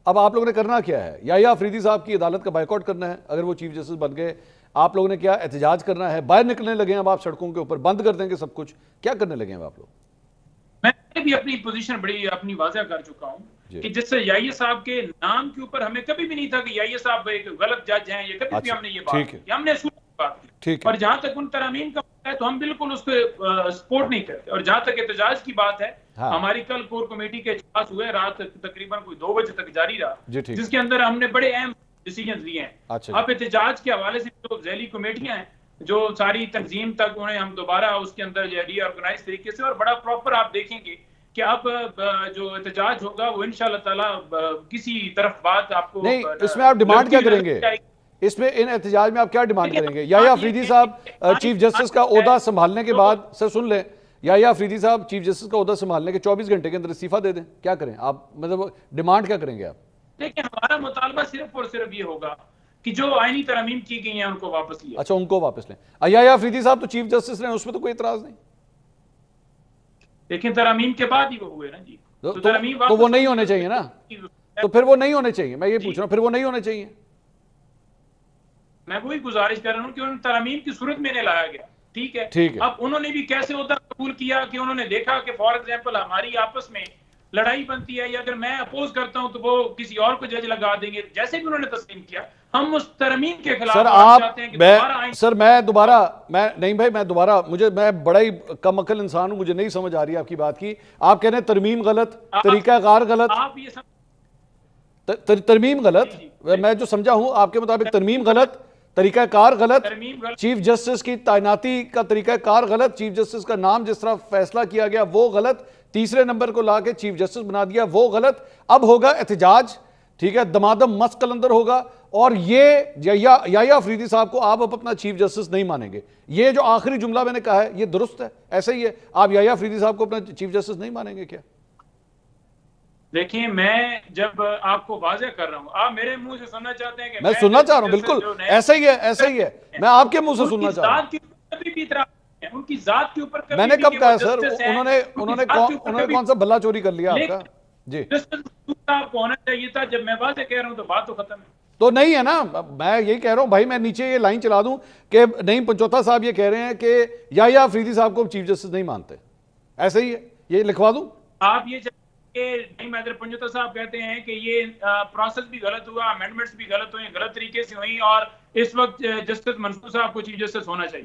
अब आप लोगों ने करना क्या है? या अफरीदी साहब की अदालत का बाइकआउट करना है अगर वो चीफ जस्टिस बन गए? आप लोगों ने क्या एहतजाज करना है? बाहर निकलने लगे हैं अब आप सड़कों के ऊपर, बंद कर देंगे सब कुछ, क्या करने लगे हैं आप लोग? मैं भी अपनी पोजीशन बड़ी अपनी वाज़ह कर चुका हूं कि जिससे याहिया साहब के नाम के ऊपर हमें कभी भी नहीं था कि याहिया साहब एक गलत जज हैं, ये कभी भी हमने ये बात की, हमने बात की। और जहां तक उन तरामीम का है तो हम बिल्कुल उसको सपोर्ट नहीं करते। और जहां तक एहतजाज की बात है, हमारी कल कोर कमेटी के इजलास हुए, रात तकरीबन कोई 2 बजे तक जारी रहा, जिसके अंदर हमने बड़े अहम डिसीजन लिए हैं। अब एहतजाज के हवाले से जो झैली कमेटियां हैं, जो सारी तंजीम तक उन्हें हम दोबारा उसके अंदर रीऑर्गेनाइज तरीके से और बड़ा प्रॉपर आप देखेंगे कि अब जो एहतजाज होगा वो इंशाअल्लाह ताला किसी तरफ बात आपको नहीं, इसमें आप डिमांड क्या करेंगे? इसमें इन एहतजाज में आप क्या डिमांड करेंगे? याहिया अफरीदी साहब चीफ जस्टिस का ओहदा संभालने के बाद, सर सुन लें, याहिया अफरीदी साहब चीफ जस्टिस का ओहदा संभालने के 24 घंटे के अंदर इस्तीफा दे दें, क्या करें आप? मतलब डिमांड क्या करेंगे आप? देखिए, हमारा मुतालबा सिर्फ और सिर्फ ये होगा कि जो आईनी तरमीम की गई हैं उनको वापस लिया। अच्छा, उनको वापस लें। याहिया अफरीदी साहब तो चीफ जस्टिस रहे, उसमें तो कोई इतराज नहीं। लेकिन तरमीम के बाद ही वो हुए ना जी, तो वो नहीं होने चाहिए ना? तो फिर वो नहीं होने चाहिए, मैं ये पूछ रहा हूं, फिर वो नहीं होने चाहिए। मैं वही गुजारिश कर रहा हूं कि उन तरमीम की सूरत में लाया गया, ठीक है। अब उन्होंने भी कैसे ओहदा कबूल किया कि उन्होंने देखा कि फॉर एग्जांपल हमारी आपस में लड़ाई बनती है या अगर मैं अपोज करता हूं तो वो किसी और को जज लगा देंगे, जैसे भी उन्होंने तस्लीम किया, हम उस तरमीम के खिलाफ चाहते हैं कि मैं बड़ा ही कम अकल इंसान हूं, मुझे नहीं समझ आ रही आपकी बात की। आप कह रहे हैं तरमीम गलत, तरीकाकार गलत, आप ये तरमीम गलत, मैं जो समझा हूं आपके मुताबिक तरमीम गलत, तरीकाकार गलत, चीफ जस्टिस की तैनाती का तरीकाकार गलत, चीफ जस्टिस का नाम जिस तरह फैसला किया गया वो गलत, तीसरे नंबर को लाके चीफ जस्टिस बना दिया वो गलत। अब होगा एहतजाज, ठीक है, दमादम मस्त कलंदर होगा, और ये याहिया अफरीदी साहब को आप अब अपना चीफ जस्टिस नहीं मानेंगे। ये जो आखिरी जुमला मैंने कहा है ये दुरुस्त है, ऐसा ही है? आप याहिया अफरीदी साहब को अपना चीफ जस्टिस नहीं मानेंगे क्या? देखिए, मैं जब आपको वाज़ेह कर रहा हूं, आप मेरे मुंह से सुनना चाहते हैं कि मैं सुनना चाह रहा हूं, बिल्कुल ऐसा ही है, ऐसा ही है, मैं आपके मुंह से सुनना चाह रहा हूं। उनकी जात के ऊपर मैंने कब कहा सर? उन्होंने कौन सा भला चोरी कर लिया आपका? जी, आपको होना चाहिए था। जब मैं वाज़ेह कह रहा हूं तो बात तो खत्म है। तो नहीं है ना, मैं यही कह रहा हूं भाई, मैं नीचे ये लाइन चला दूं कि नहीं, पंचोथा साहब ये कह रहे हैं कि याहिया अफरीदी साहब को चीफ जस्टिस नहीं मानते, ऐसे ही है, ये लिखवा दूं? आप ये नहीं, मैदर पंजोता साहब कहते हैं कि ये प्रोसेस भी गलत हुआ, अमेंडमेंट्स भी गलत हुई, गलत तरीके से हुई, और इस वक्त जस्टिस मंसूर साहब को चीफ जस्टिस होना चाहिए।